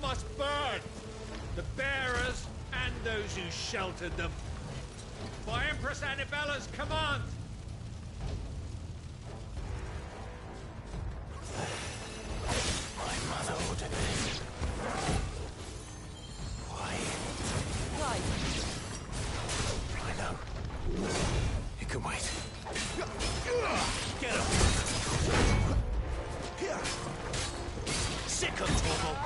must burn. The bearers and those who sheltered them. By Empress Annibella's command. My mother ordered this. Why? Why? I know. It can wait. Get him! Sick of trouble!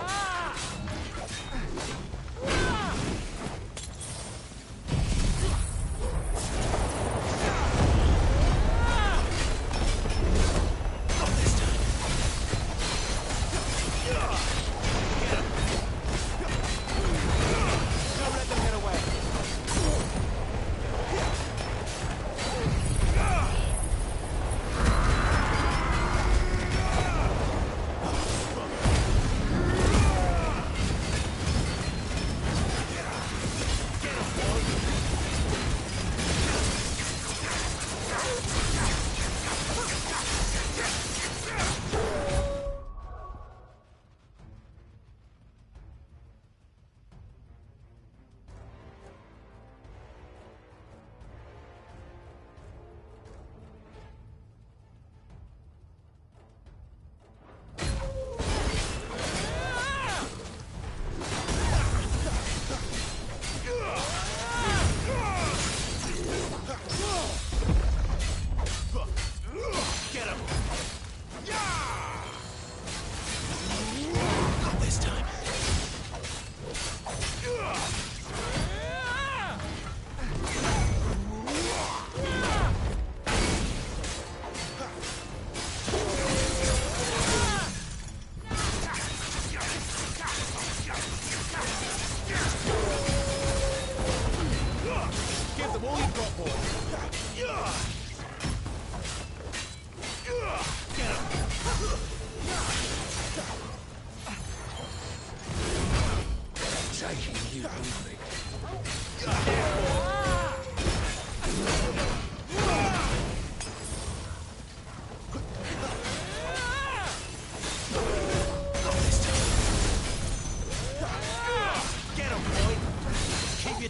Not this time. Get him! Don't let them get away.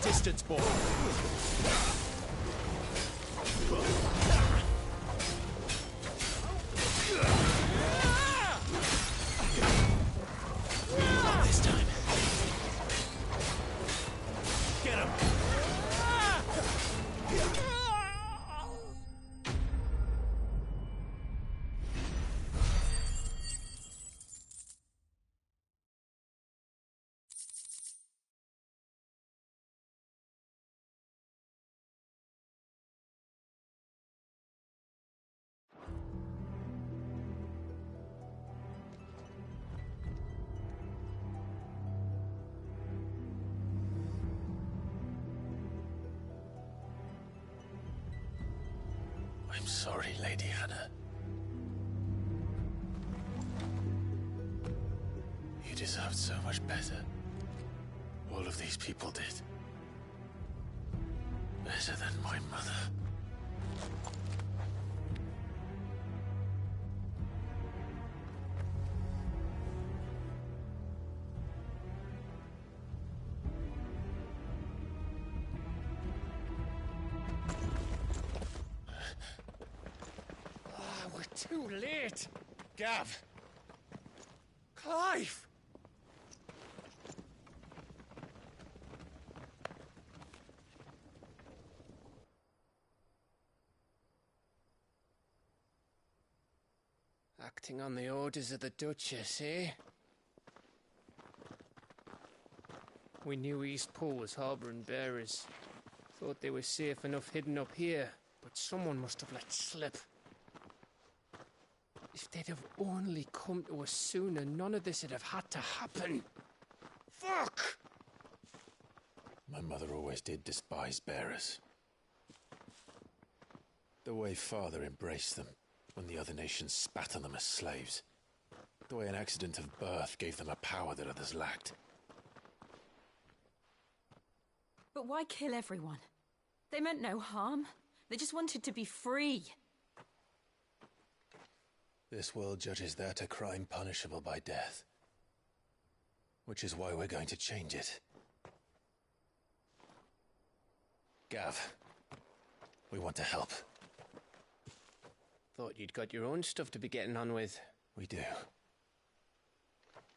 Distance, boy. Not this time. Get him. I'm sorry, Lady Hannah. You deserved so much better. All of these people did. Better than my mother. Too late! Gav! Clive! Acting on the orders of the Duchess, eh? We knew East Pool was harbouring bearers. Thought they were safe enough hidden up here, but someone must have let slip. If they'd have only come to us sooner, none of this would have had to happen. Fuck! My mother always did despise bearers. The way Father embraced them when the other nations spat on them as slaves. The way an accident of birth gave them a power that others lacked. But why kill everyone? They meant no harm. They just wanted to be free. This world judges that a crime punishable by death. which is why we're going to change it. Gav, we want to help. Thought you'd got your own stuff to be getting on with. We do.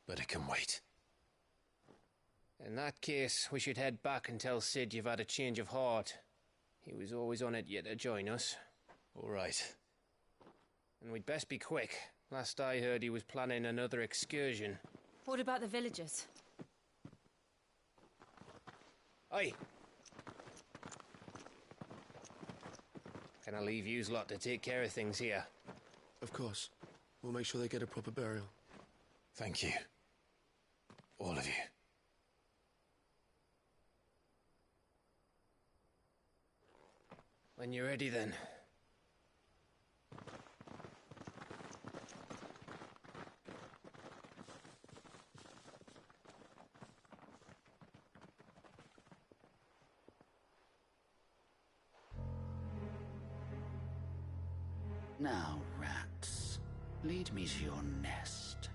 But it can wait. In that case, we should head back and tell Sid you've had a change of heart. He was always on it yet to join us. All right. And we'd best be quick. Last I heard, he was planning another excursion. What about the villagers? Aye. Can I leave yous lot to take care of things here? Of course. We'll make sure they get a proper burial. Thank you. All of you. When you're ready, then. Now, rats, lead me to your nest.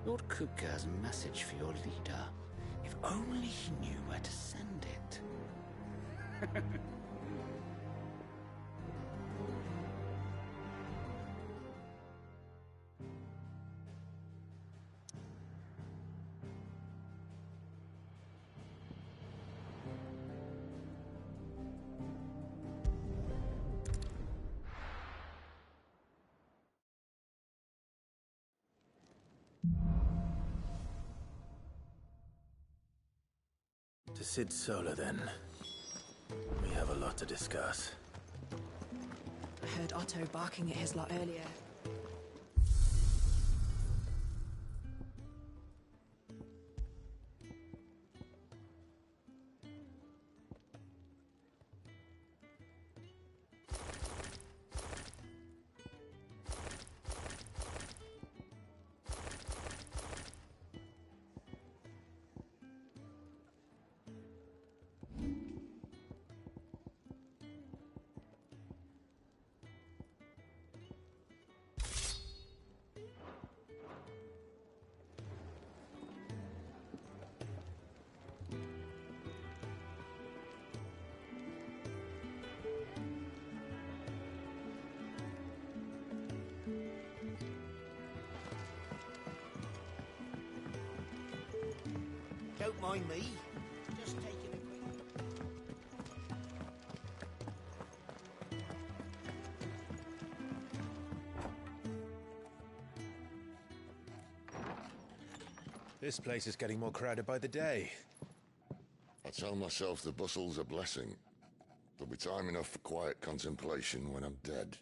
Lord Kupka's message for your leader. If only he knew where to send it. To Sid Solar, then. We have a lot to discuss. I heard Otto barking at his lot earlier. Don't mind me. Just taking a quick... This place is getting more crowded by the day. I tell myself the bustle's a blessing. There'll be time enough for quiet contemplation when I'm dead.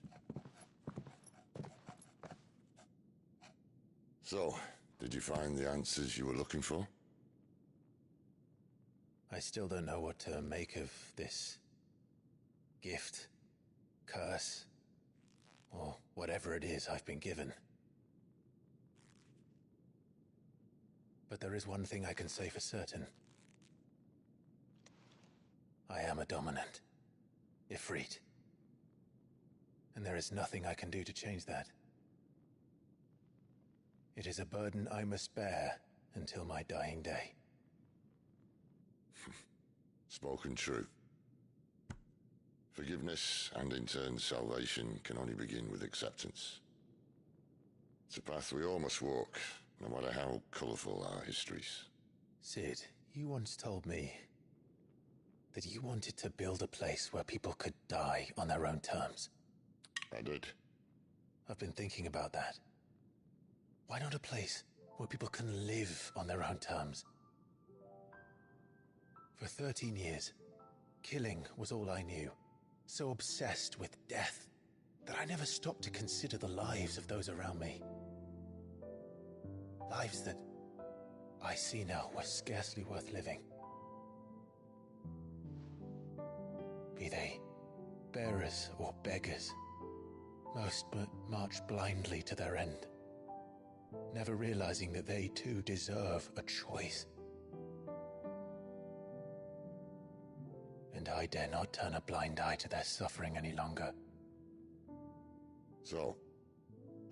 So, did you find the answers you were looking for? I still don't know what to make of this gift, curse, or whatever it is I've been given. But there is one thing I can say for certain. I am a dominant, Ifrit. And there is nothing I can do to change that. It is a burden I must bear until my dying day. Spoken true. Forgiveness and in turn salvation can only begin with acceptance. It's a path we all must walk, no matter how colourful our histories. Sid, you once told me that you wanted to build a place where people could die on their own terms. I did. I've been thinking about that. Why not a place where people can live on their own terms? For 13 years, killing was all I knew. So obsessed with death that I never stopped to consider the lives of those around me. Lives that I see now were scarcely worth living. Be they bearers or beggars, most march blindly to their end, never realizing that they too deserve a choice. And I dare not turn a blind eye to their suffering any longer. So,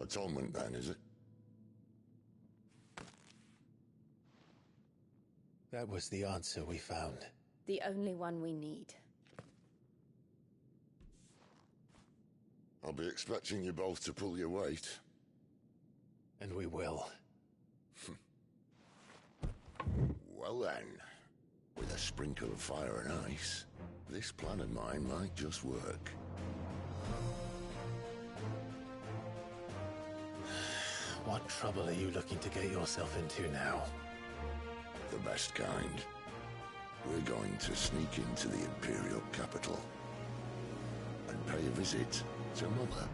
atonement then, is it? That was the answer we found. The only one we need. I'll be expecting you both to pull your weight. And we will. Well then, with a sprinkle of fire and ice, this plan of mine might just work. What trouble are you looking to get yourself into now? The best kind. We're going to sneak into the Imperial capital and pay a visit to Mother.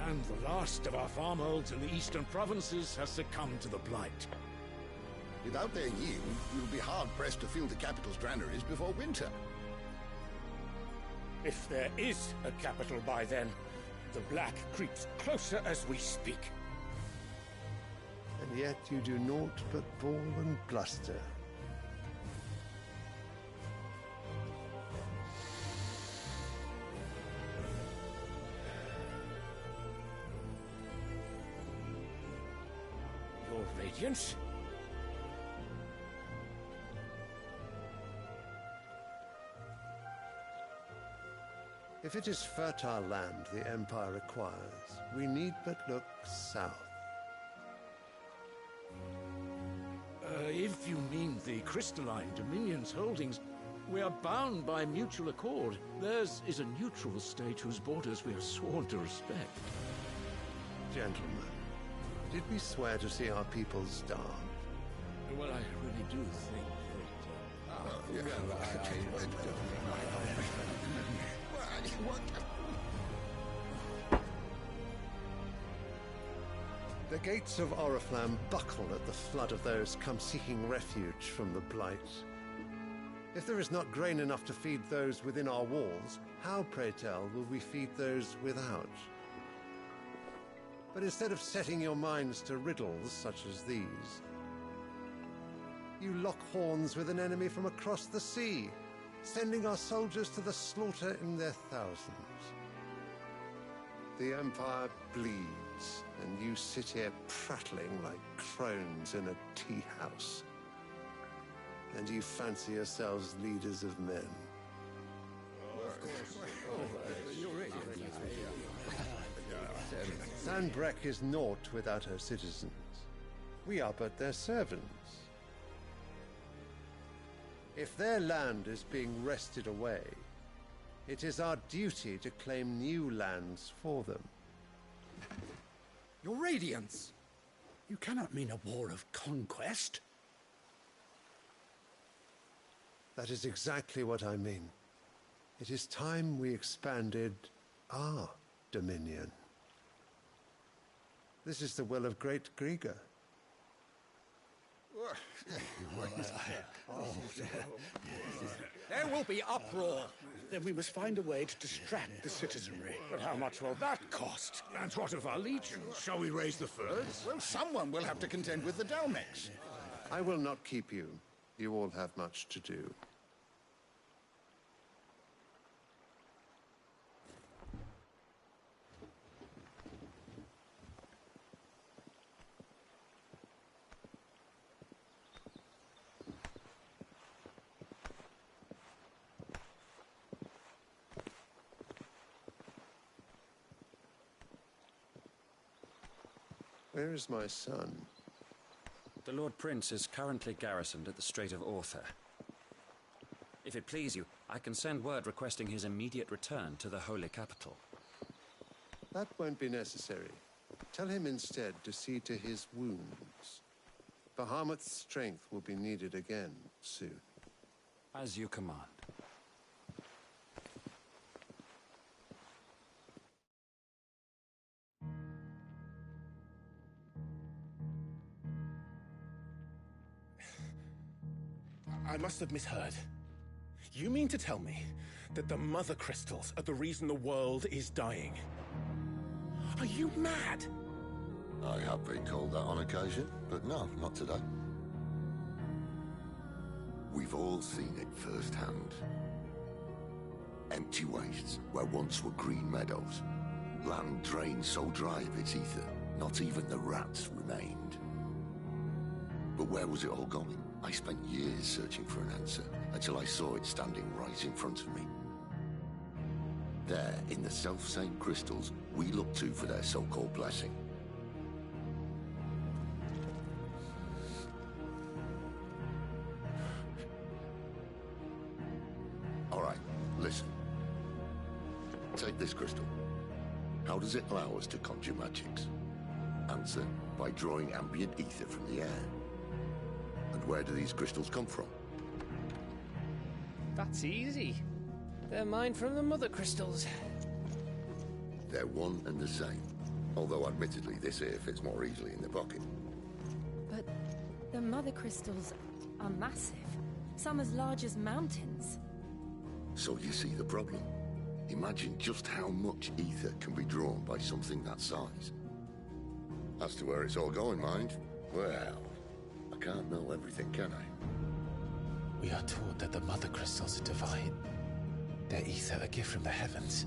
And the last of our farmholds in the eastern provinces has succumbed to the blight. Without their yield, we'll be hard-pressed to fill the capital's granaries before winter. If there is a capital by then, the black creeps closer as we speak. And yet you do naught but bawl and bluster. Your Radiance? If it is fertile land the Empire requires, we need but look south. If you mean the crystalline Dominion's holdings, we are bound by mutual accord. Theirs is a neutral state whose borders we are sworn to respect. Gentlemen, did we swear to see our people starve? Well, I really do think The gates of Oriflamme buckle at the flood of those come seeking refuge from the blight. If there is not grain enough to feed those within our walls, how, pray tell, will we feed those without? But instead of setting your minds to riddles such as these, you lock horns with an enemy from across the sea, sending our soldiers to the slaughter in their thousands. The Empire bleeds, and you sit here prattling like crones in a tea house. And you fancy yourselves leaders of men. Sanbreque is naught without her citizens. We are but their servants. If their land is being wrested away, it is our duty to claim new lands for them. Your Radiance! You cannot mean a war of conquest. That is exactly what I mean. It is time we expanded our dominion. This is the will of great Grieger. There will be uproar. Then we must find a way to distract the citizenry. But how much will that cost? And what of our legions? Shall we raise the furs? Well, someone will have to contend with the Dalmex. I will not keep you. You all have much to do. Where is my son? The Lord Prince is currently garrisoned at the Strait of Arthur. If it please you, I can send word requesting his immediate return to the Holy Capital. That won't be necessary. Tell him instead to see to his wounds. Bahamut's strength will be needed again soon. As you command. I must have misheard. You mean to tell me that the Mother Crystals are the reason the world is dying? Are you mad? I have been called that on occasion, but no, not today. We've all seen it firsthand. Empty wastes where once were green meadows. Land drained so dry of its ether, not even the rats remained. But where was it all going? I spent years searching for an answer, until I saw it standing right in front of me. There, in the self-same crystals we look to for their so-called blessing. All right, listen. Take this crystal. How does it allow us to conjure magics? Answer, by drawing ambient ether from the air. And where do these crystals come from? That's easy. They're mine from the mother crystals. They're one and the same. Although admittedly this here fits more easily in the pocket. But the mother crystals are massive. Some as large as mountains. So you see the problem. Imagine just how much ether can be drawn by something that size. As to where it's all going, mind, well, I can't know everything, can I? We are taught that the mother crystals are divine. Their ether a gift from the heavens.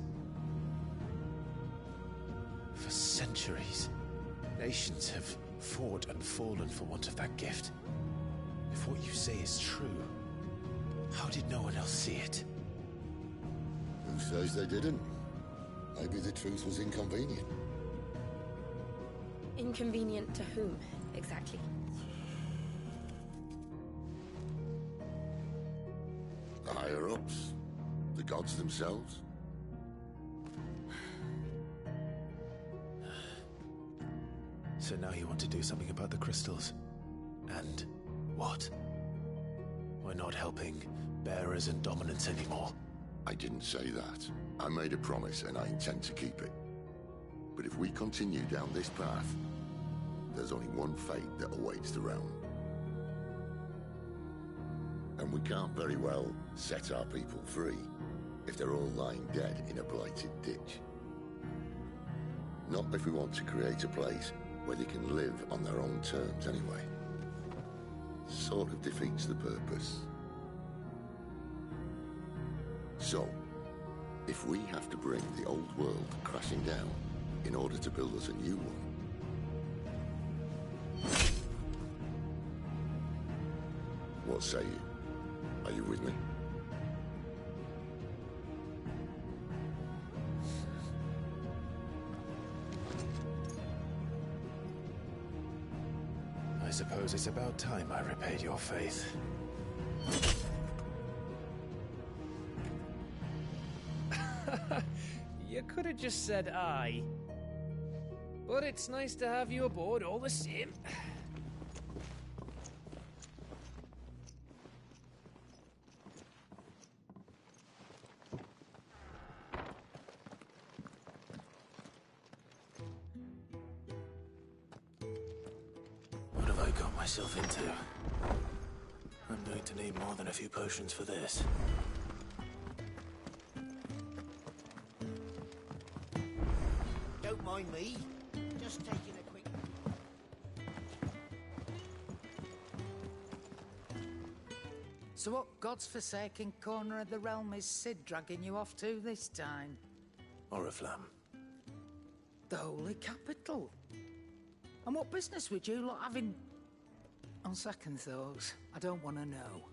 For centuries, nations have fought and fallen for want of that gift. If what you say is true, how did no one else see it? Who says they didn't? Maybe the truth was inconvenient. Inconvenient to whom, exactly? The higher-ups? The gods themselves? So now you want to do something about the crystals? And what? We're not helping bearers and dominants anymore. I didn't say that. I made a promise and I intend to keep it. But if we continue down this path, there's only one fate that awaits the realm. And we can't very well set our people free if they're all lying dead in a blighted ditch. Not if we want to create a place where they can live on their own terms anyway. Sort of defeats the purpose. So, if we have to bring the old world crashing down in order to build us a new one, what say you? Are you with me? I suppose it's about time I repaid your faith. You could have just said aye. But it's nice to have you aboard all the same. What have I got myself into? I'm going to need more than a few potions for this. Don't mind me. Just taking a quick... So what God's forsaken corner of the realm is Sid dragging you off to this time? Oriflamme. The Holy Capital. And what business would you lot have in... On second thoughts, I don't want to know.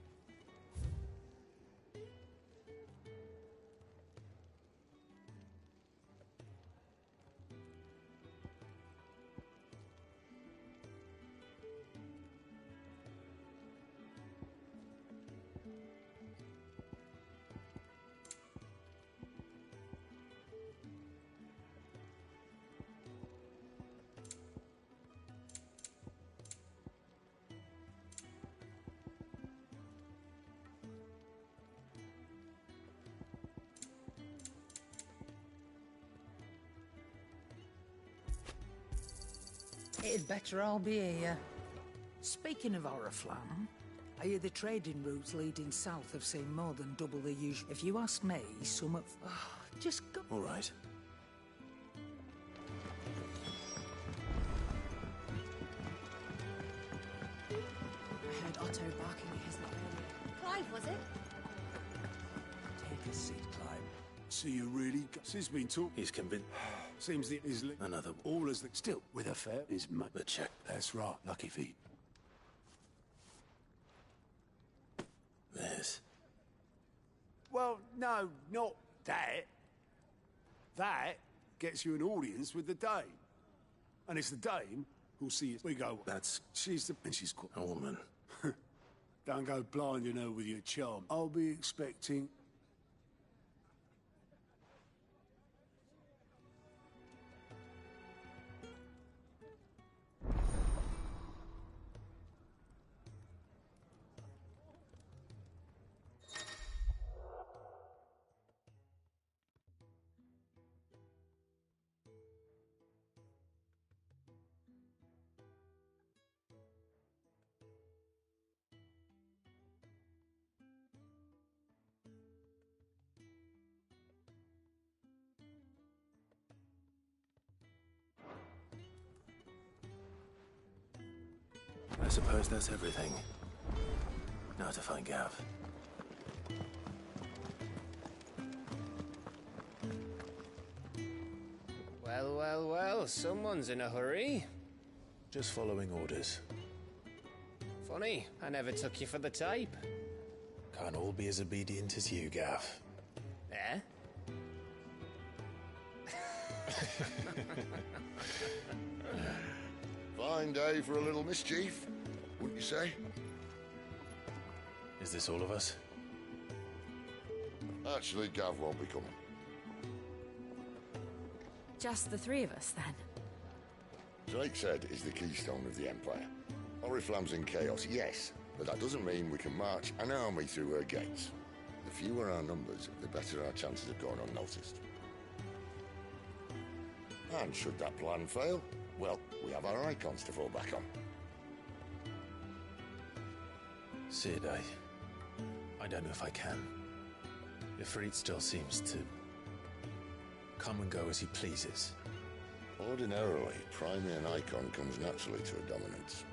It'd better all be here. Speaking of Oriflamme, I hear the trading routes leading south have seen more than double the usual. If you ask me, some of... just go... All right. Otto barking at his lot earlier. Clive, was it? Take a seat, Clive. So you really... Since been talking... He's convinced... Seems the... is another... All as the... Still, with a fair... is... The check. That's right. Lucky feet. There's... Well, no, not that. That gets you an audience with the dame. And it's the dame who'll see it. We go... That's... She's the... And she's... A woman. Don't go blinding her with your charm. I'll be expecting... I suppose that's everything. Now to find Gav. Well, well, well, someone's in a hurry. Just following orders. Funny, I never took you for the type. Can't all be as obedient as you, Gav. Eh? Fine day for a little mischief, wouldn't you say? Is this all of us? Actually, Gav won't be coming. Just the three of us, then? Drake's Head is the keystone of the Empire. Oriflamme's in chaos, yes, but that doesn't mean we can march an army through her gates. The fewer our numbers, the better our chances of going unnoticed. And should that plan fail, well, we have our icons to fall back on. Sid, I don't know if I can. Ifrit still seems to come and go as he pleases. Ordinarily, priming an icon comes naturally to a dominance.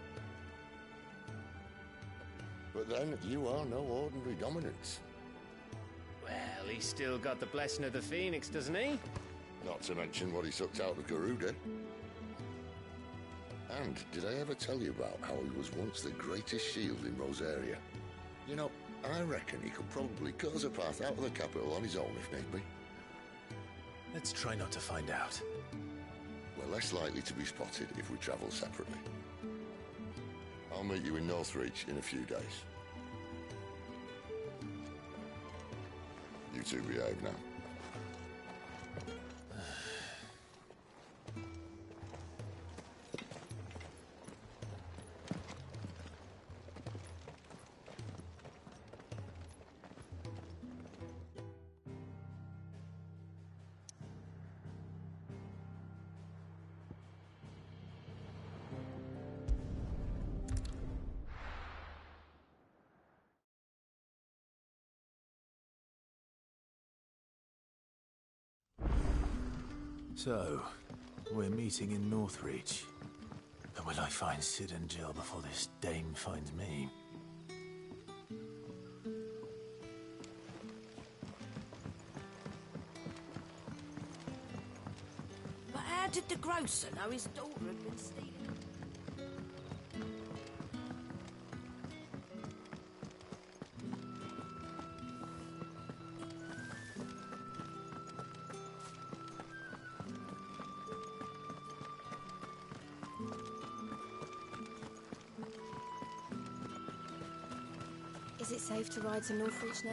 But then, you are no ordinary dominance. Well, he's still got the blessing of the Phoenix, doesn't he? Not to mention what he sucked out of Garuda. And did I ever tell you about how he was once the greatest shield in Rosaria? You know, I reckon he could probably cut us a path out of the capital on his own if need be. Let's try not to find out. We're less likely to be spotted if we travel separately. I'll meet you in Northreach in a few days. You two behave now. So, we're meeting in Northreach. But will I find Sid and Jill before this dame finds me? But how did the grocer know his daughter had been stealing? Is it safe to ride to Northreach now?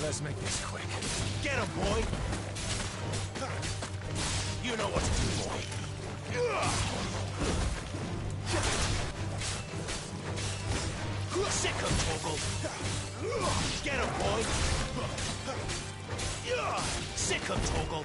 Let's make this quick. Get him, boy! You know what to do, boy. Sick him, Torgal! Get him, boy! Sick him, Torgal!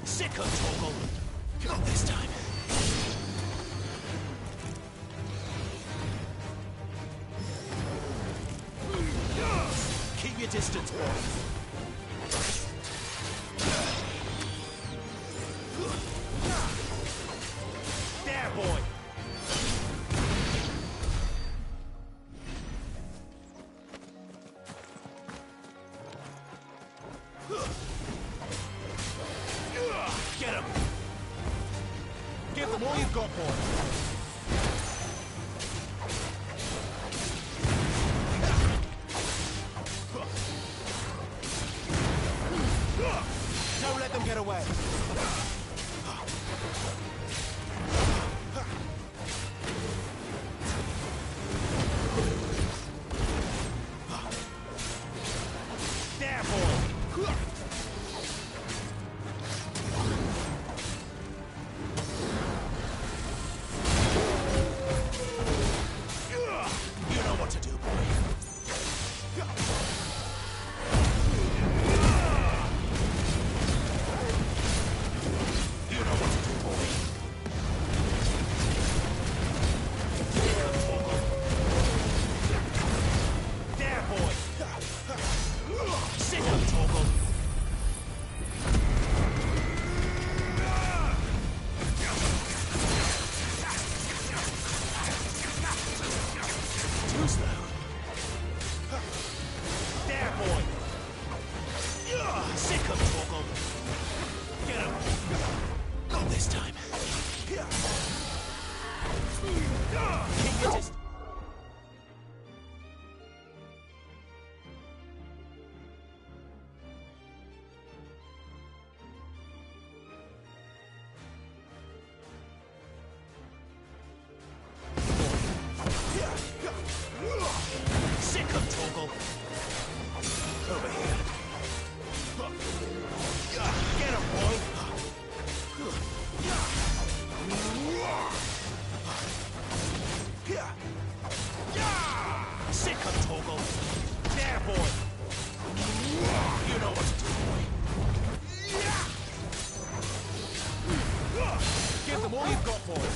Sick of Torgal! Not this time. Keep your distance, boy. There, boy! Get him! Give them all you've got, boy! Too slow. There, boy! Sick of Torgal! Get him! Not this time. Keep your distance. Sick of Torgal! Over here. Get him, boy! Sick of Torgal! There, boy! You know what to do, boy! Give them all you've got, boy!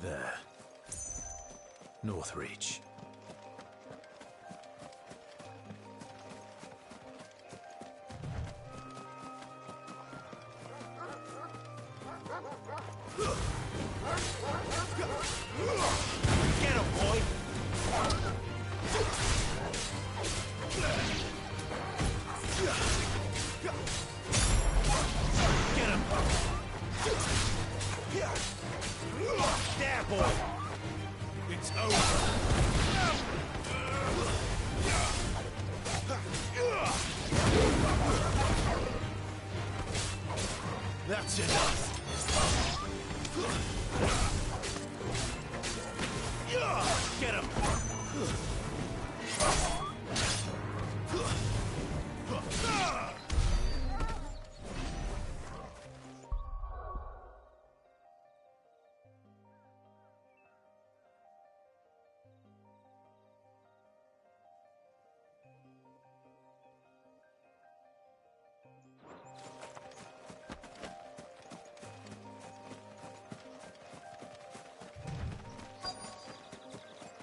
There. Northreach. Get him, boy! Get him! There, boy! It's over! That's enough! Get him!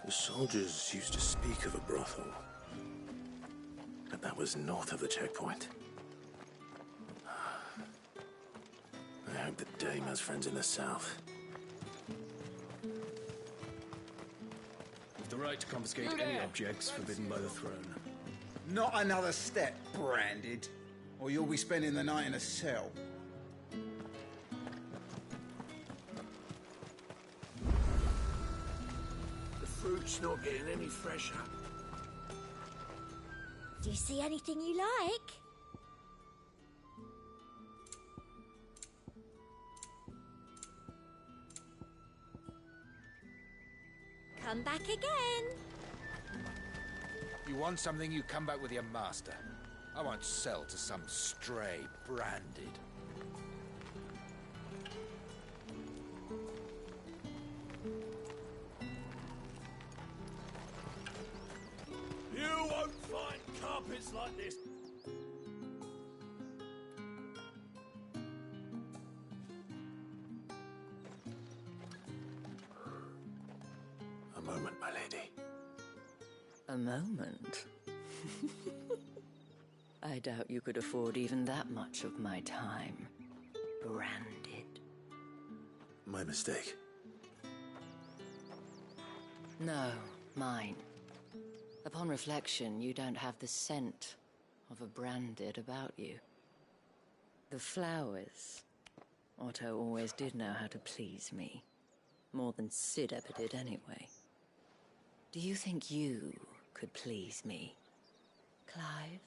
The soldiers used to speak of a brothel, but that was north of the checkpoint. I hope the dame has friends in the south. With the right to confiscate any objects forbidden by the throne. Not another step, Branded, or you'll be spending the night in a cell. The fruit's not getting any fresher. Do you see anything you like? Come back again. You want something, you come back with your master. I won't sell to some stray Branded. You won't find carpets like this. A moment, my lady. A moment? I doubt you could afford even that much of my time. Branded. My mistake. No, mine. Upon reflection, you don't have the scent of a Branded about you. The flowers. Otto always did know how to please me. More than Sid ever did anyway. Do you think you could please me, Clive?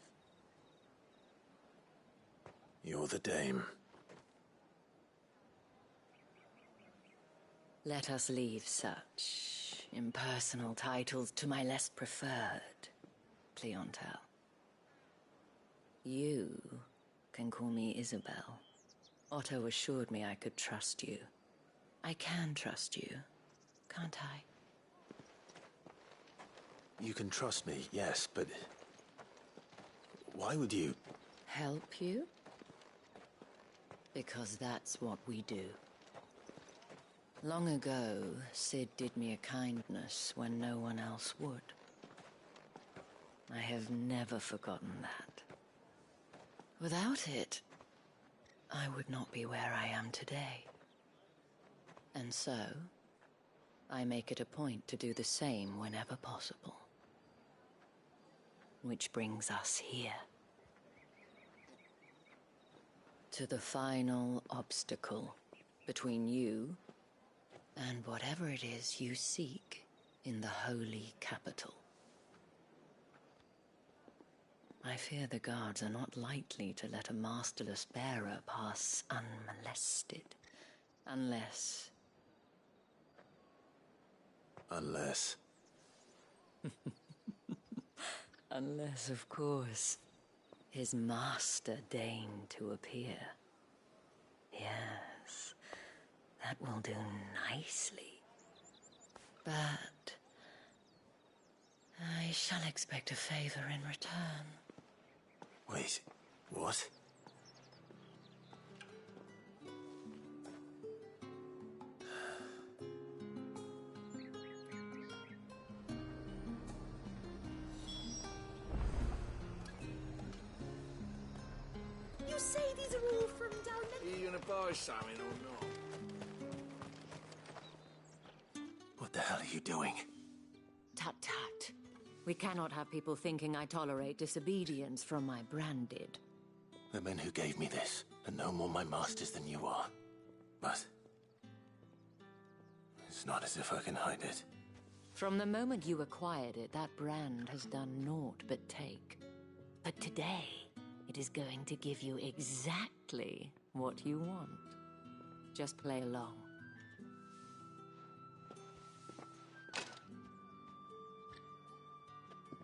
You're the dame. Let us leave such impersonal titles to my less preferred clientele. You can call me Isabel. Otto assured me I could trust you. I can trust you, can't I? You can trust me, yes, but why would you? Help you? Because that's what we do. Long ago, Cid did me a kindness when no one else would. I have never forgotten that. Without it, I would not be where I am today. And so, I make it a point to do the same whenever possible. Which brings us here. To the final obstacle between you and whatever it is you seek in the holy capital. I fear the guards are not likely to let a masterless bearer pass unmolested. Unless... Unless, of course, his master deigned to appear. Yes, that will do nicely. But I shall expect a favor in return. Wait, what? You say these are all from down there? Are you gonna buy something or not? What the hell are you doing? Tut-tut. We cannot have people thinking I tolerate disobedience from my branded. The men who gave me this are no more my masters than you are. But it's not as if I can hide it. From the moment you acquired it, that brand has done naught but take. But today, it is going to give you exactly what you want. Just play along.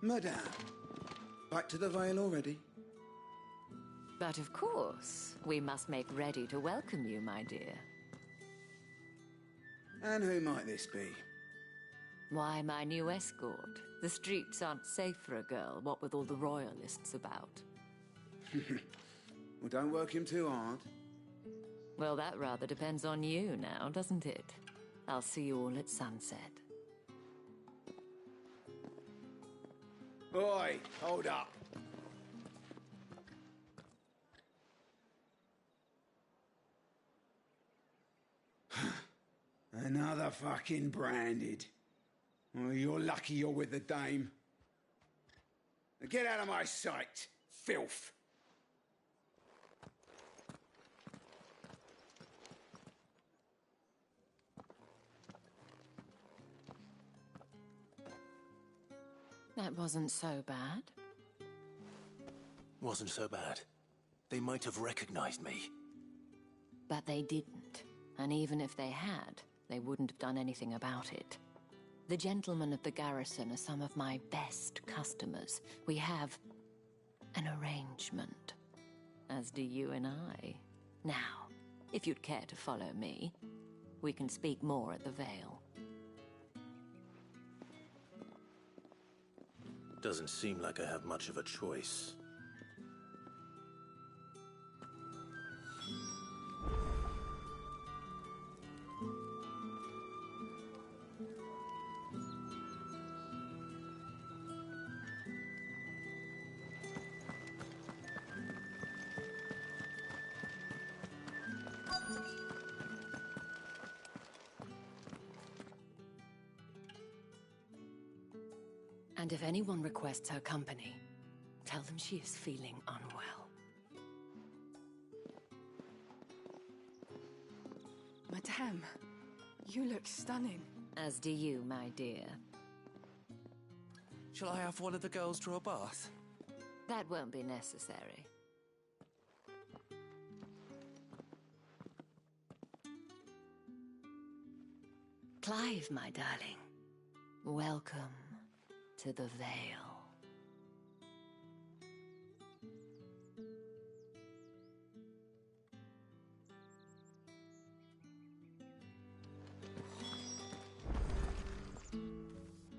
Madame, back to the Vale already? But of course, we must make ready to welcome you, my dear. And who might this be? Why, my new escort. The streets aren't safe for a girl, what with all the royalists about. Well, don't work him too hard. Well, that rather depends on you now, doesn't it? I'll see you all at sunset. Oi, hold up. Another fucking branded. Well, you're lucky you're with the dame. Now get out of my sight, filth. That wasn't so bad. Wasn't so bad. They might have recognized me. But they didn't. And even if they had, they wouldn't have done anything about it. The gentlemen of the garrison are some of my best customers. We have an arrangement. As do you and I. Now, if you'd care to follow me, we can speak more at the Vale. Doesn't seem like I have much of a choice. And if anyone requests her company, tell them she is feeling unwell. Madame, you look stunning. As do you, my dear. Shall I have one of the girls draw a bath? That won't be necessary. Clive, my darling. Welcome to the Vale.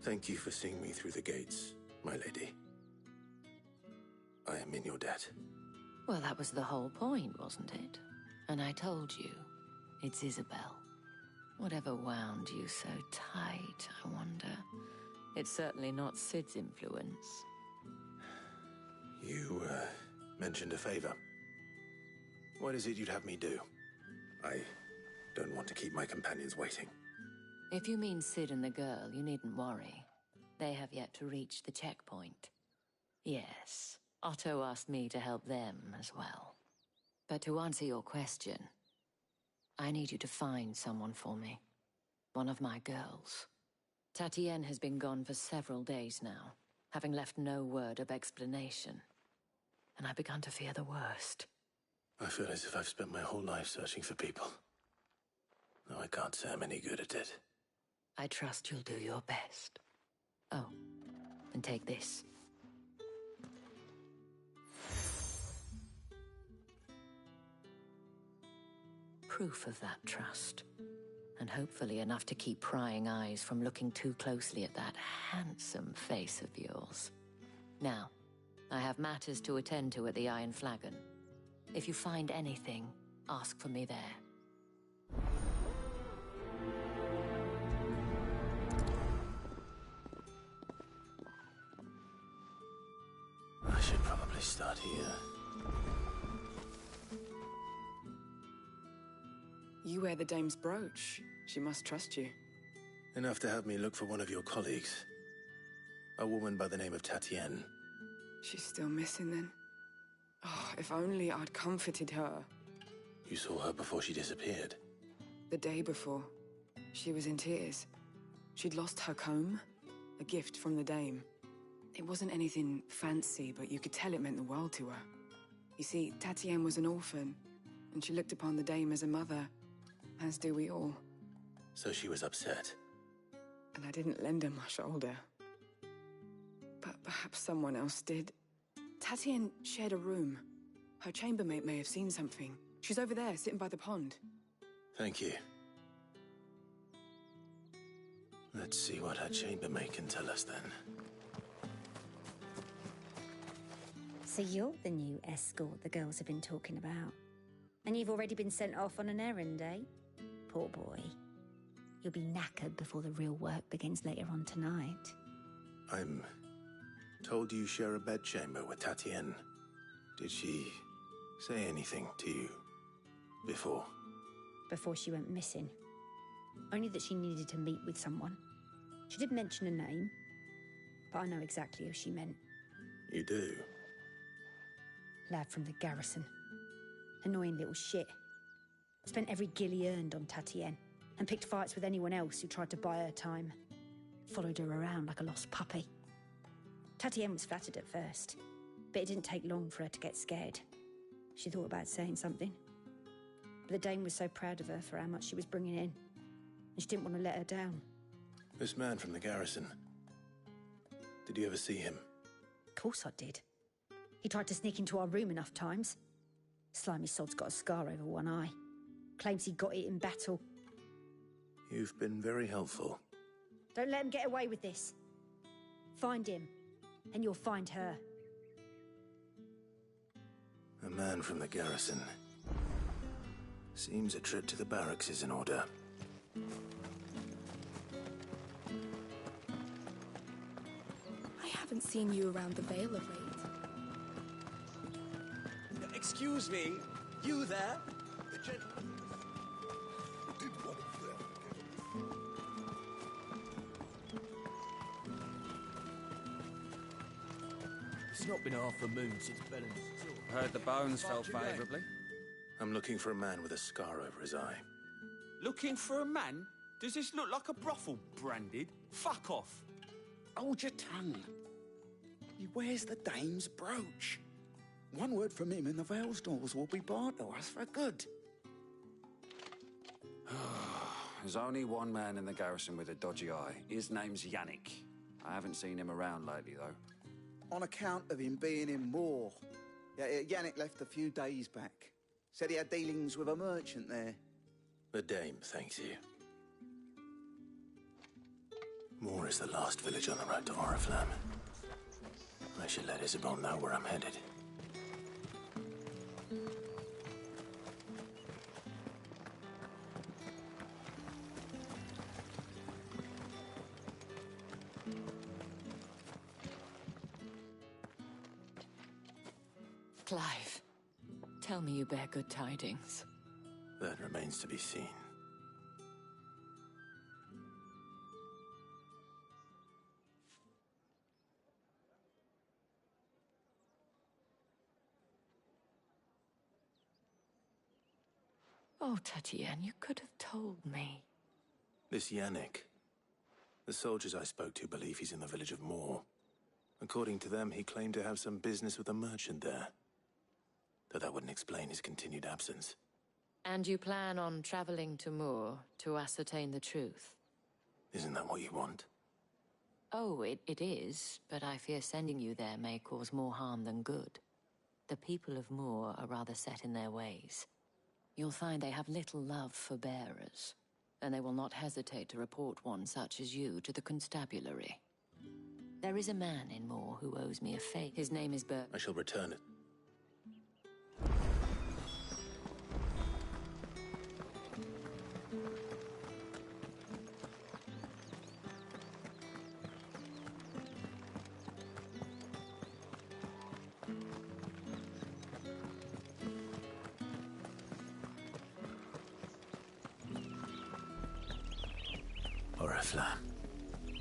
Thank you for seeing me through the gates, my lady. I am in your debt. Well, that was the whole point, wasn't it? And I told you, it's Isabel. Whatever wound you so tight, I wonder. It's certainly not Sid's influence. You, mentioned a favor. What is it you'd have me do? I don't want to keep my companions waiting. If you mean Sid and the girl, you needn't worry. They have yet to reach the checkpoint. Yes, Otto asked me to help them as well. But to answer your question, I need you to find someone for me. One of my girls. Tatienne has been gone for several days now, having left no word of explanation. And I've begun to fear the worst. I feel as if I've spent my whole life searching for people. Though I can't say I'm any good at it. I trust you'll do your best. Oh, and take this. Proof of that trust. And hopefully enough to keep prying eyes from looking too closely at that handsome face of yours. Now, I have matters to attend to at the Iron Flagon. If you find anything, ask for me there. I should probably start here. You wear the dame's brooch. She must trust you. Enough to have me look for one of your colleagues. A woman by the name of Tatienne. She's still missing then. Oh, if only I'd comforted her. You saw her before she disappeared? The day before. She was in tears. She'd lost her comb, a gift from the dame. It wasn't anything fancy, but you could tell it meant the world to her. You see, Tatienne was an orphan, and she looked upon the dame as a mother, as do we all. So she was upset. And I didn't lend her my shoulder. But perhaps someone else did. Tatienne shared a room. Her chambermaid may have seen something. She's over there, sitting by the pond. Thank you. Let's see what her chambermaid can tell us then. So you're the new escort the girls have been talking about. And you've already been sent off on an errand, eh? Poor boy. You'll be knackered before the real work begins later on tonight. I'm told you share a bedchamber with Tatienne. Did she say anything to you before? Before she went missing. Only that she needed to meet with someone. She did mention a name, but I know exactly who she meant. You do? Lad from the garrison. Annoying little shit. Spent every gil he earned on Tatienne, and picked fights with anyone else who tried to buy her time. Followed her around like a lost puppy. Tatienne was flattered at first, but it didn't take long for her to get scared. She thought about saying something. But the dame was so proud of her for how much she was bringing in, and she didn't want to let her down. This man from the garrison. Did you ever see him? Of course I did. He tried to sneak into our room enough times. Slimy sod's got a scar over one eye. Claims he got it in battle. You've been very helpful. Don't let him get away with this. Find him, and you'll find her. A man from the garrison. Seems a trip to the barracks is in order. I haven't seen you around the Vale of late. Excuse me, you there? The gentleman did one of them. It's not been half a moon since Bellen's killed. Heard the bones fell favourably. I'm looking for a man with a scar over his eye. Looking for a man? Does this look like a brothel, Branded? Fuck off! Hold your tongue. He wears the dame's brooch. One word from him and the Vale's doors will be barred to us for good. There's only one man in the garrison with a dodgy eye. His name's Yannick. I haven't seen him around lately, though. On account of him being in war. Yeah, Yannick left a few days back. Said he had dealings with a merchant there. The dame thanks you. Moor is the last village on the road to Oriflamme. I should let Isabel know where I'm headed. Clive, tell me you bear good tidings. That remains to be seen. Oh, Tatienne, you could have told me. This Yannick. The soldiers I spoke to believe he's in the village of Moor. According to them, he claimed to have some business with a merchant there. Though that wouldn't explain his continued absence. And you plan on traveling to Moor to ascertain the truth? Isn't that what you want? Oh, it is, but I fear sending you there may cause more harm than good. The people of Moor are rather set in their ways. You'll find they have little love for bearers, and they will not hesitate to report one such as you to the constabulary. There is a man in Moor who owes me a favor. His name is I shall return it. Oriflamme,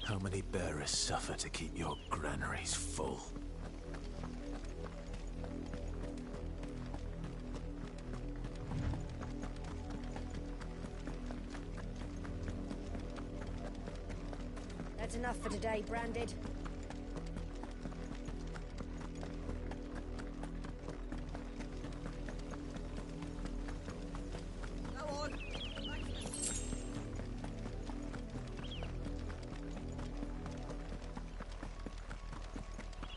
how many bearers suffer to keep your granaries full? That's enough for today, Branded.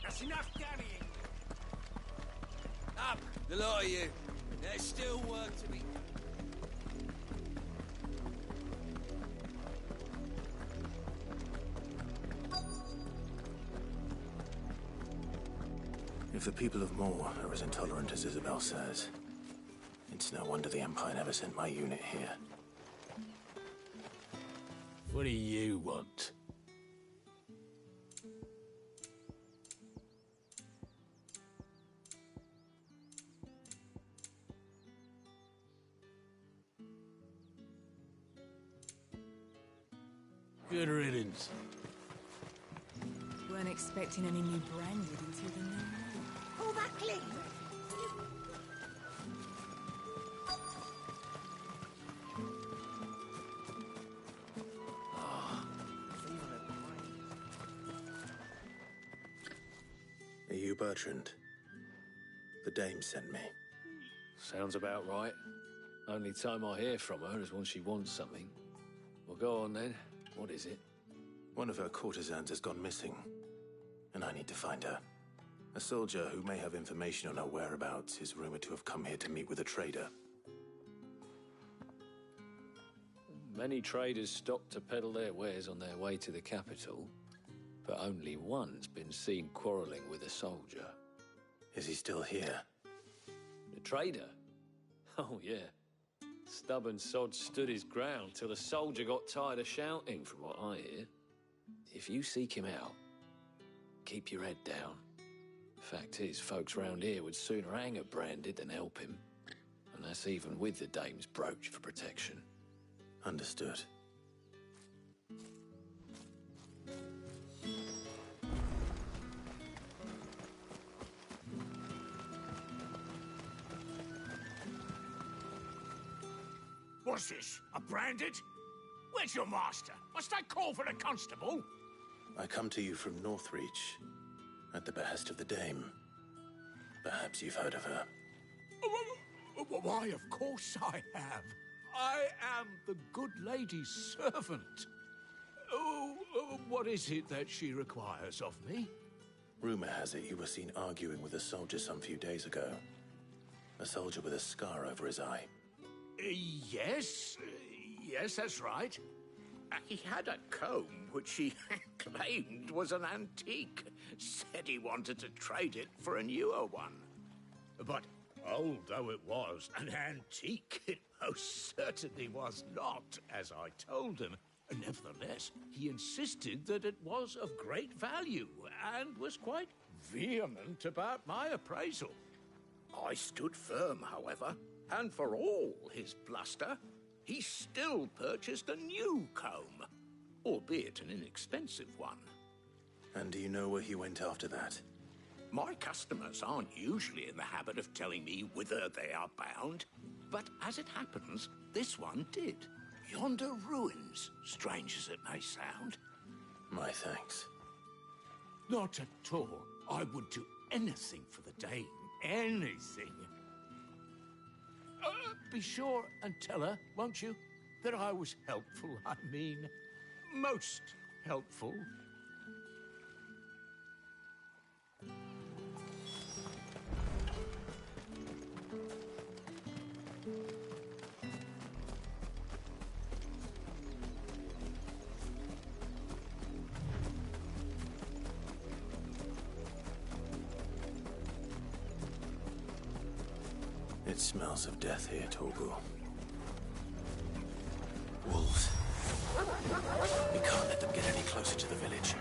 That's enough carrying. Up, the lot of you. There's still work to be. If the people of Moor are as intolerant as Isabel says, it's no wonder the Empire never sent my unit here. What do you want? Good riddance. Weren't expecting any new Branded until the new moon. Pull that clean. Are you Bertrand? The dame sent me. Sounds about right. Only time I hear from her is when she wants something. Well, go on then. What is it? One of her courtesans has gone missing, and I need to find her. A soldier who may have information on her whereabouts is rumored to have come here to meet with a trader. Many traders stop to peddle their wares on their way to the capital, but only one's been seen quarreling with a soldier. Is he still here? The trader? Oh, yeah. Stubborn sod stood his ground till the soldier got tired of shouting, from what I hear. If you seek him out, keep your head down. Fact is, folks round here would sooner hang a Branded than help him. And that's even with the dame's brooch for protection. Understood. What's this? A Branded? Where's your master? Must I call for the constable? I come to you from Northreach, at the behest of the dame. Perhaps you've heard of her. Why, of course I have. I am the good lady's servant. What is it that she requires of me? Rumor has it you were seen arguing with a soldier some few days ago. A soldier with a scar over his eye. Yes, that's right. He had a comb which he claimed was an antique. Said he wanted to trade it for a newer one. But old though it was, an antique it most certainly was not, as I told him. Nevertheless, he insisted that it was of great value and was quite vehement about my appraisal. I stood firm, however, and for all his bluster, he still purchased a new comb, albeit an inexpensive one. And do you know where he went after that? My customers aren't usually in the habit of telling me whither they are bound, but as it happens, this one did. Yonder ruins, strange as it may sound. My thanks. Not at all. I would do anything for the Dame. Anything. Be sure and tell her, won't you, that I was helpful. I mean, most helpful. It smells of death here, Torgal. Wolves. We can't let them get any closer to the village.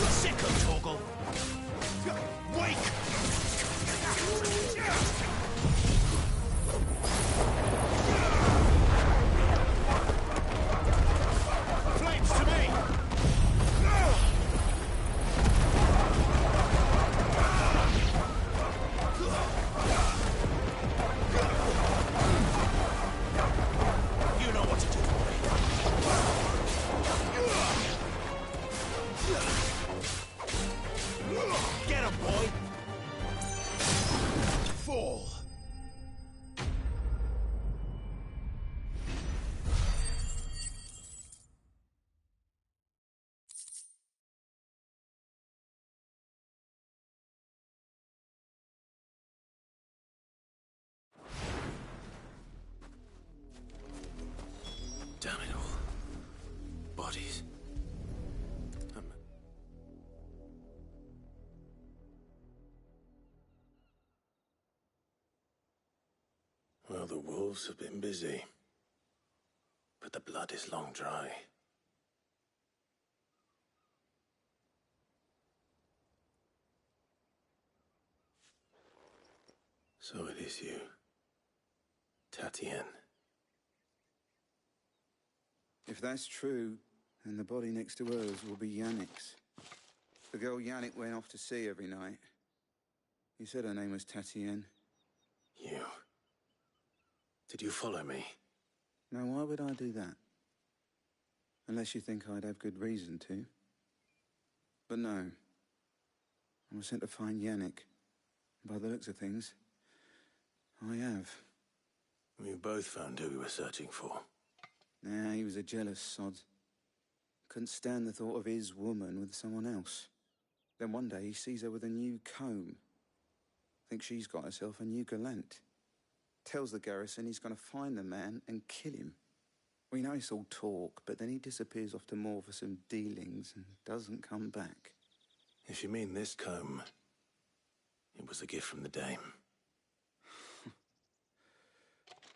Sick of Torgal! Wake! Flames to me! You know what to do, boy. Get him, boy! Fall! Damn it all. Bodies. Well, the wolves have been busy. But the blood is long dry. So it is you, Tatienne. If that's true, then the body next to hers will be Yannick's. The girl Yannick went off to sea every night. He said her name was Tatienne. You. Did you follow me? Now, why would I do that? Unless you think I'd have good reason to. But no. I was sent to find Yannick. By the looks of things, I have. We both found who we were searching for. Nah, he was a jealous sod. Couldn't stand the thought of his woman with someone else. Then one day he sees her with a new comb. Thinks she's got herself a new gallant. Tells the garrison he's going to find the man and kill him. We know it's all talk, but then he disappears off to Moor for some dealings and doesn't come back. If you mean this comb, it was a gift from the Dame.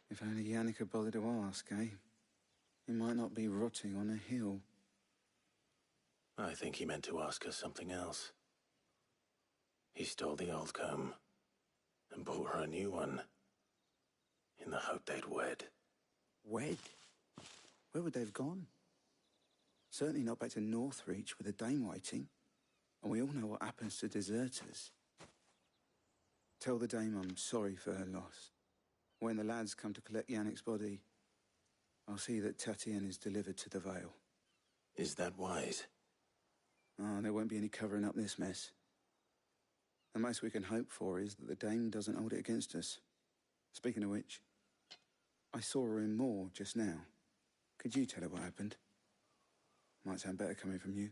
If only Yannick had bothered to ask, eh? He might not be rotting on a hill. I think he meant to ask her something else. He stole the old comb and bought her a new one in the hope they'd wed. Wed? Where would they have gone? Certainly not back to Northreach with a Dame waiting. And we all know what happens to deserters. Tell the Dame I'm sorry for her loss. When the lads come to collect Yannick's body, I'll see that Tatienne is delivered to the Vale. Is that wise? Oh, there won't be any covering up this mess. The most we can hope for is that the Dame doesn't hold it against us. Speaking of which, I saw her in Moor just now. Could you tell her what happened? Might sound better coming from you.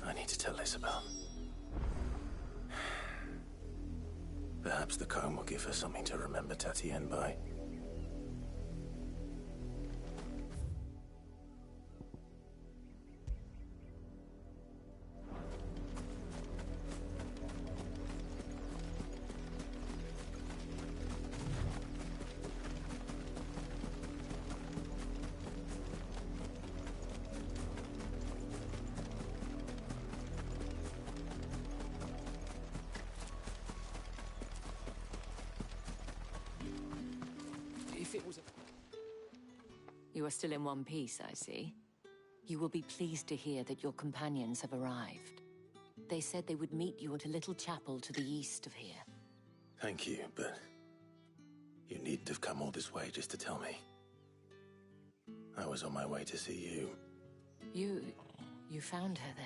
I need to tell Isabel. Perhaps the comb will give her something to remember Tatienne by. You are still in one piece, I see. You will be pleased to hear that your companions have arrived. They said they would meet you at a little chapel to the east of here. Thank you, but you needn't have come all this way just to tell me. I was on my way to see you. You found her then?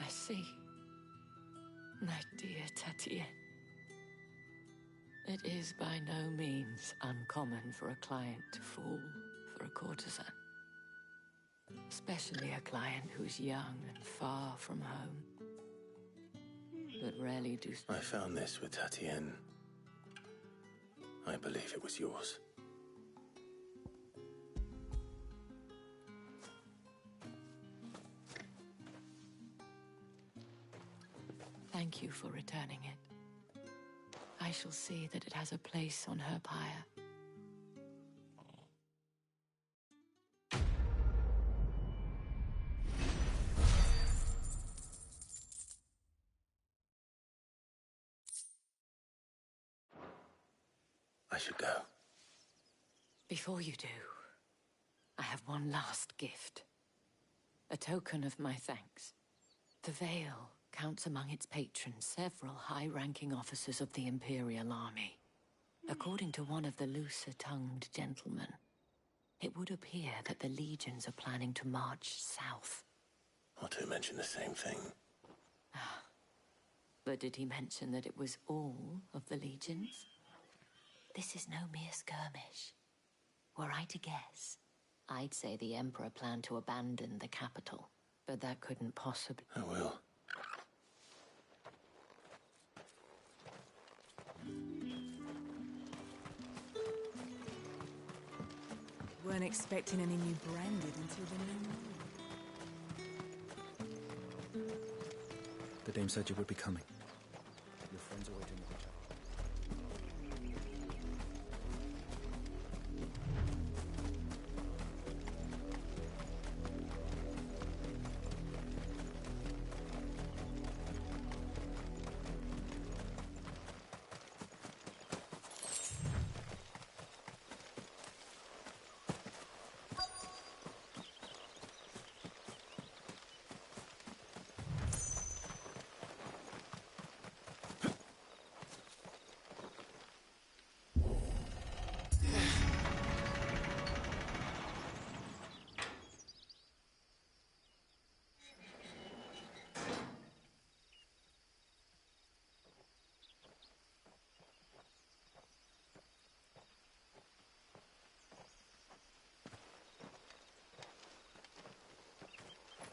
I see. My dear Tatienne. It is by no means uncommon for a client to fall for a courtesan. Especially a client who's young and far from home. But rarely do... I found this with Tatienne. I believe it was yours. Thank you for returning it. I shall see that it has a place on her pyre. I should go. Before you do, I have one last gift. A token of my thanks. The Vale counts among its patrons several high-ranking officers of the Imperial Army. According to one of the looser-tongued gentlemen, it would appear that the legions are planning to march south. Otto mentioned the same thing. But did he mention that it was all of the legions? This is no mere skirmish. Were I to guess, I'd say the Emperor planned to abandon the capital. But that couldn't possibly... I will. Weren't expecting any new branded until the new moon. The dame said you would be coming. Your friends are waiting at the chapel.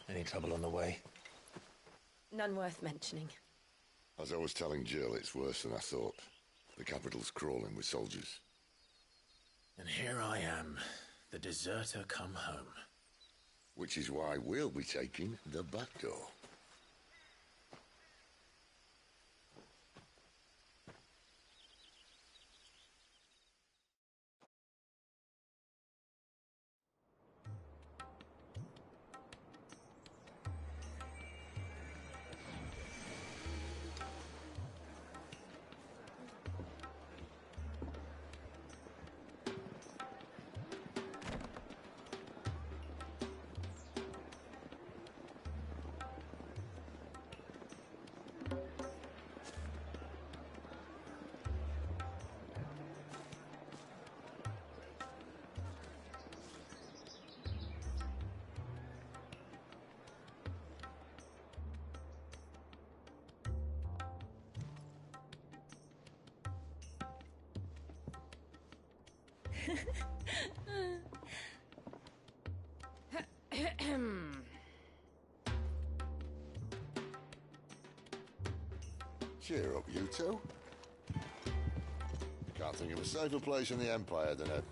Any trouble on the way? None worth mentioning. As I was telling Jill, it's worse than I thought. The capital's crawling with soldiers. And here I am, the deserter come home. Which is why we'll be taking the back door. Cheer up, you two. Can't think of a safer place in the Empire than a...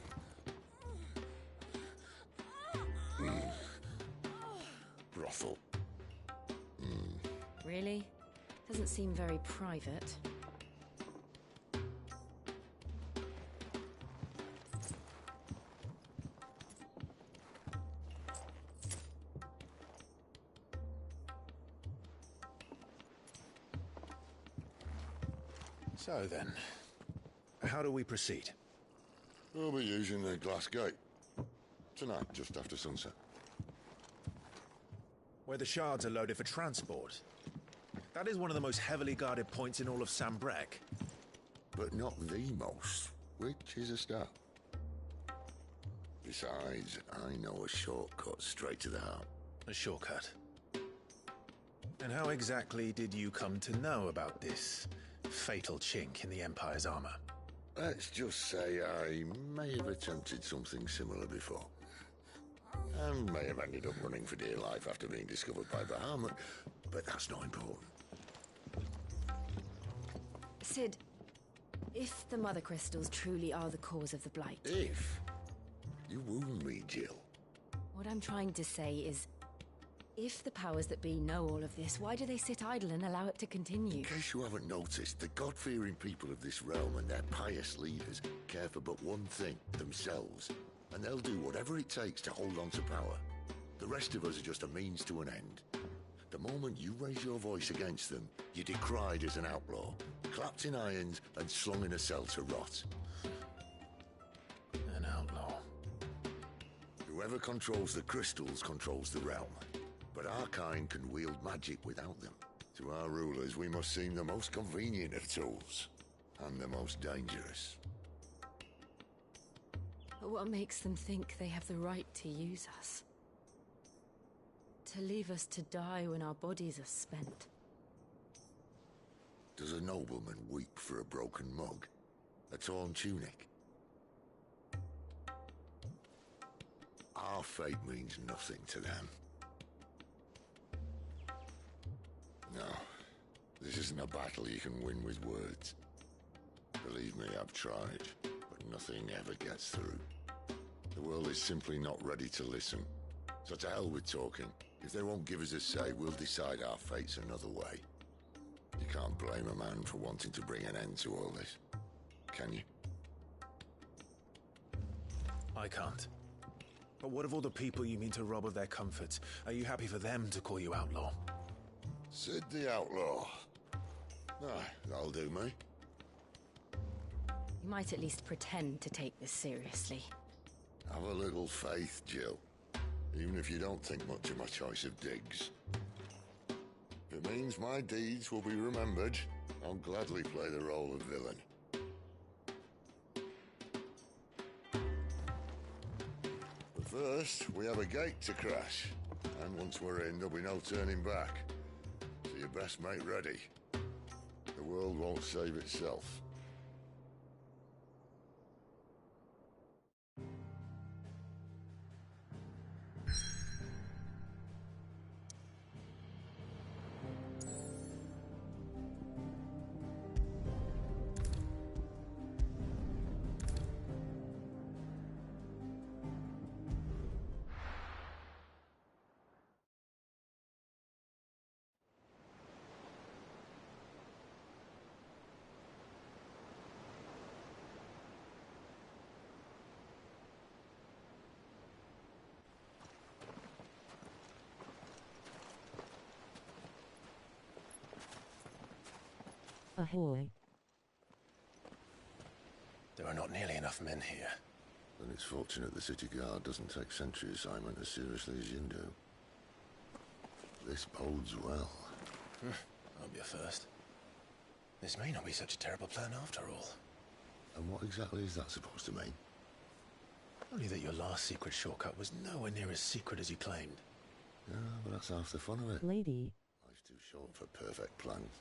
brothel. Really? Doesn't seem very private. So then, how do we proceed? We'll be using the glass gate. Tonight, just after sunset. Where the shards are loaded for transport. That is one of the most heavily guarded points in all of Sambrec. But not the most, which is a start. Besides, I know a shortcut straight to the heart. A shortcut? And how exactly did you come to know about this fatal chink in the Empire's armor? Let's just say I may have attempted something similar before. And may have ended up running for dear life after being discovered by Bahamut, but that's not important. Sid, if the Mother Crystals truly are the cause of the Blight... If? You wound me, Jill. What I'm trying to say is, if the powers that be know all of this, why do they sit idle and allow it to continue? In case you haven't noticed, the God-fearing people of this realm and their pious leaders care for but one thing, themselves. And they'll do whatever it takes to hold on to power. The rest of us are just a means to an end. The moment you raise your voice against them, you're decried as an outlaw, clapped in irons and slung in a cell to rot. An outlaw. Whoever controls the crystals controls the realm. But our kind can wield magic without them. To our rulers, we must seem the most convenient of tools, and the most dangerous. But what makes them think they have the right to use us? To leave us to die when our bodies are spent? Does a nobleman weep for a broken mug? A torn tunic? Our fate means nothing to them. No, this isn't a battle you can win with words. Believe me, I've tried, but nothing ever gets through. The world is simply not ready to listen. So to hell with talking. If they won't give us a say, we'll decide our fates another way. You can't blame a man for wanting to bring an end to all this, can you? I can't. But what of all the people you mean to rob of their comforts? Are you happy for them to call you outlaw? Sid the Outlaw. Ah, that'll do me. You might at least pretend to take this seriously. Have a little faith, Jill. Even if you don't think much of my choice of digs. If it means my deeds will be remembered, I'll gladly play the role of villain. But first, we have a gate to crash. And once we're in, there'll be no turning back. So you best make ready. The world won't save itself. Ahoy. There are not nearly enough men here. Then it's fortunate the city guard doesn't take sentry assignment as seriously as you do. This bodes well. I'll be a first. This may not be such a terrible plan after all. And what exactly is that supposed to mean? Only that your last secret shortcut was nowhere near as secret as you claimed. Yeah, but that's half the fun of it. Lady. Life's too short for perfect plans.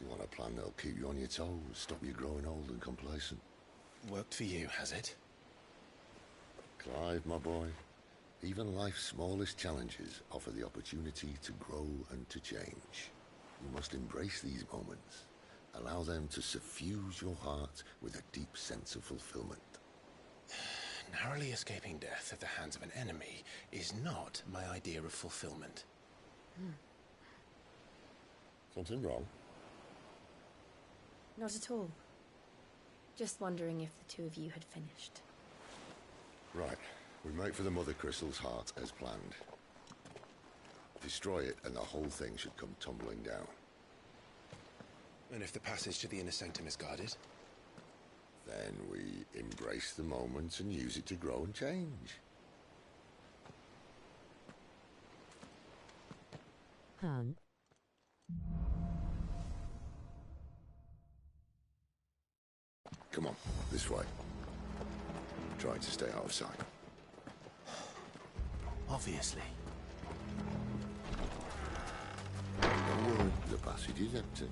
You want a plan that'll keep you on your toes, stop you growing old and complacent. Worked for you, has it? Clive, my boy, even life's smallest challenges offer the opportunity to grow and to change. You must embrace these moments. Allow them to suffuse your heart with a deep sense of fulfillment. Narrowly escaping death at the hands of an enemy is not my idea of fulfillment. Something wrong? Not at all. Just wondering if the two of you had finished. Right. We make for the Mother Crystal's heart as planned. Destroy it and the whole thing should come tumbling down. And if the passage to the inner sanctum is guarded? Then we embrace the moment and use it to grow and change. Come on, this way. Trying to stay out of sight. Obviously. Don't worry, the passage is empty.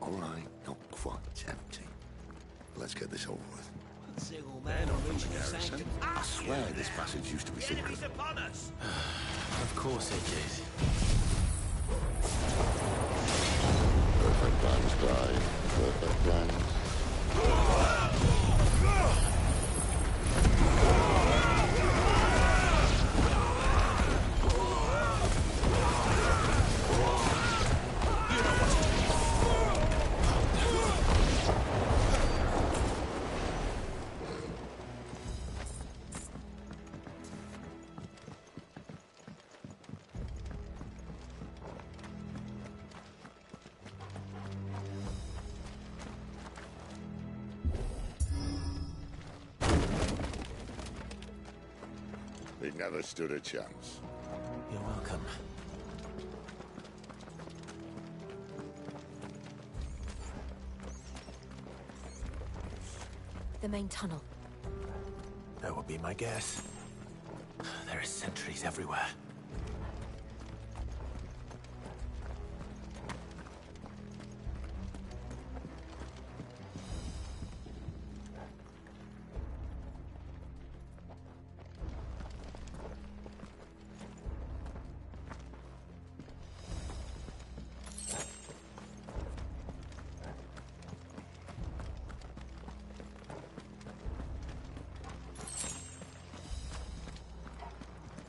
All right, not quite empty. Let's get this over with. Men on the garrison. I swear this passage used to be secret. Upon us! Of course it did. Perfect plans, Clive. Perfect plans. It never stood a chance. You're welcome. The main tunnel. That would be my guess. There are sentries everywhere.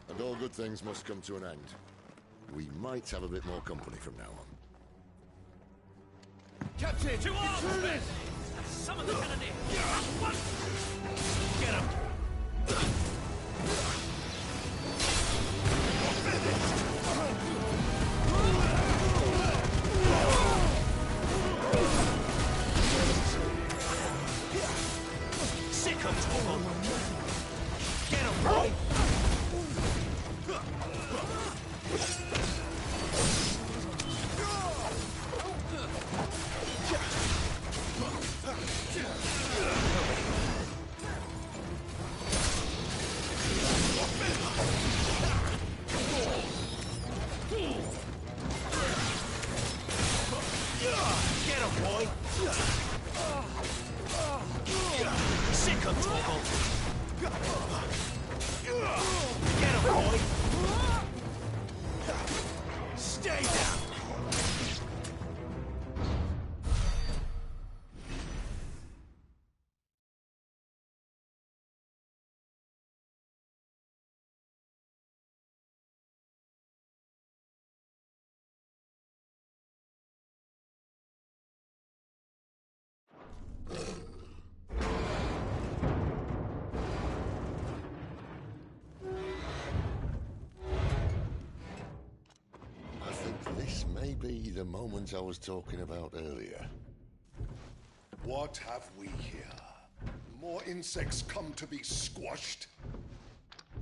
And all good things must come to an end. We might have a bit more company from now on. Captain! To arms, men! Summon the cannoneer! One! Get him! Sick of trouble! Get him, boy! be the moment I was talking about earlier. What have we here? More insects come to be squashed?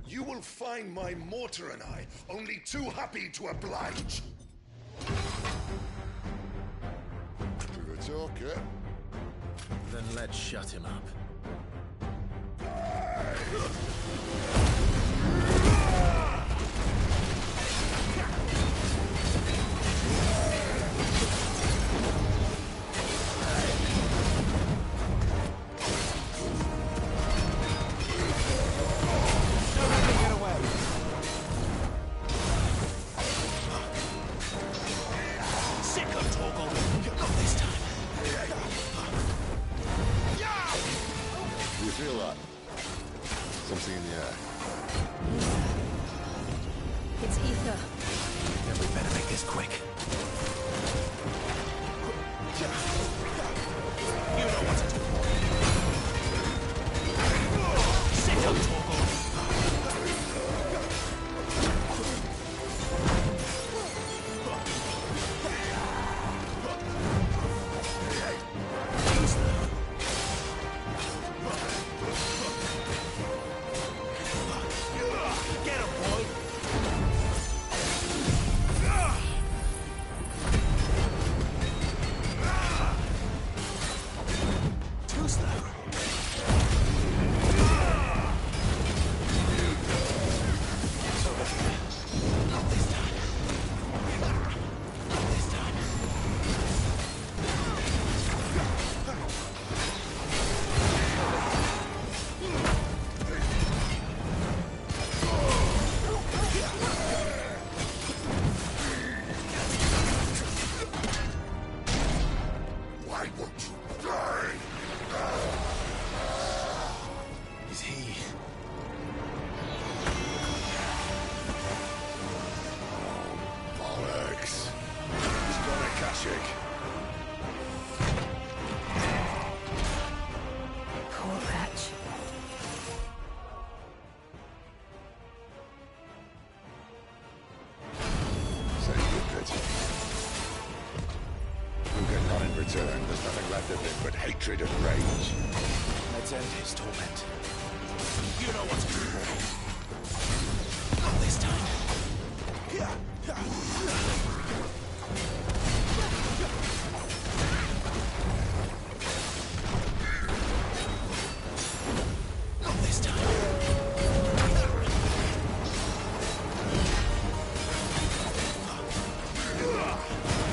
You will find my mortar and I only too happy to oblige. To the talker. Then let's shut him up. You feel that? Something in the air. It's ether. Then we better make this quick. You know what to do. Sit up, Torgal. Get him, boy. Too slow. Not this time. Not this time. Why won't you die? Is he? Bollocks. He's got a Kashyyyk. Poor wretch. Save your pity. We'll get none in return. There's nothing left of him but hatred and rage. Let's end his torment. You know what's to do. Not this time. Not this time.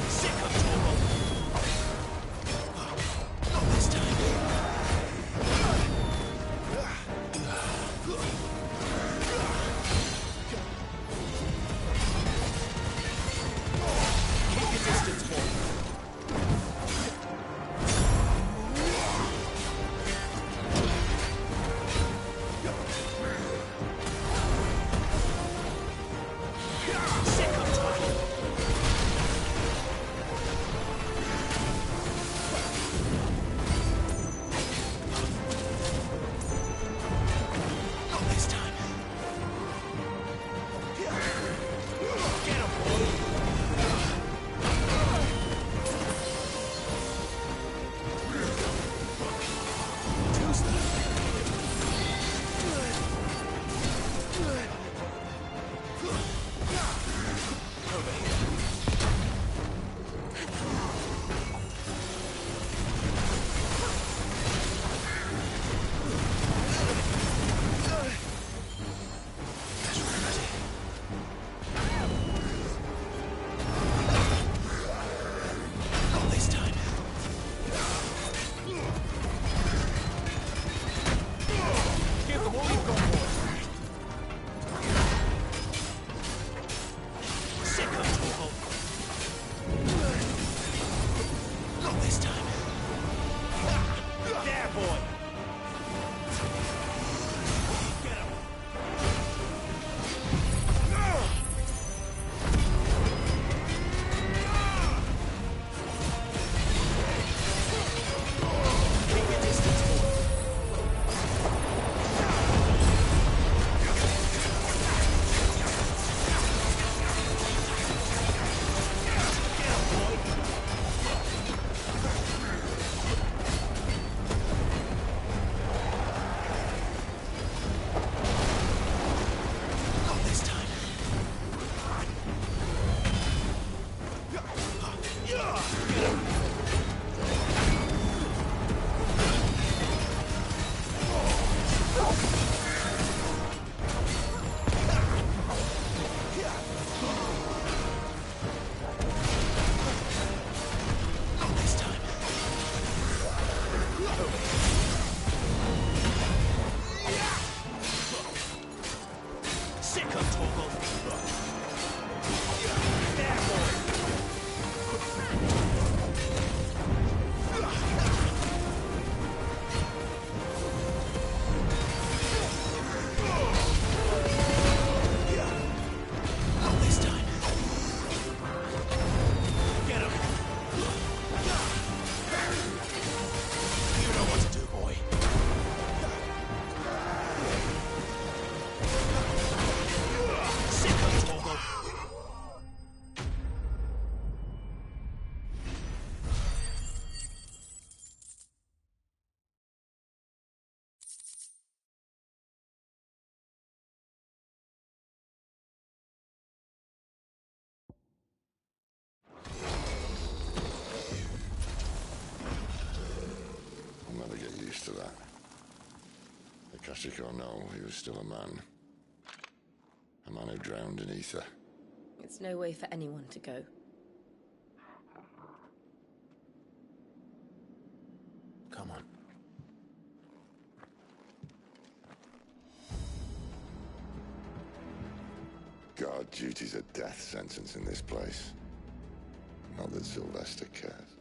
Sick of Torgal. Not this time. I'll never get used to that. Akashic or no, he was still a man. A man who drowned in ether. It's no way for anyone to go. Come on. Guard duty's a death sentence in this place. Not that Sylvester cares.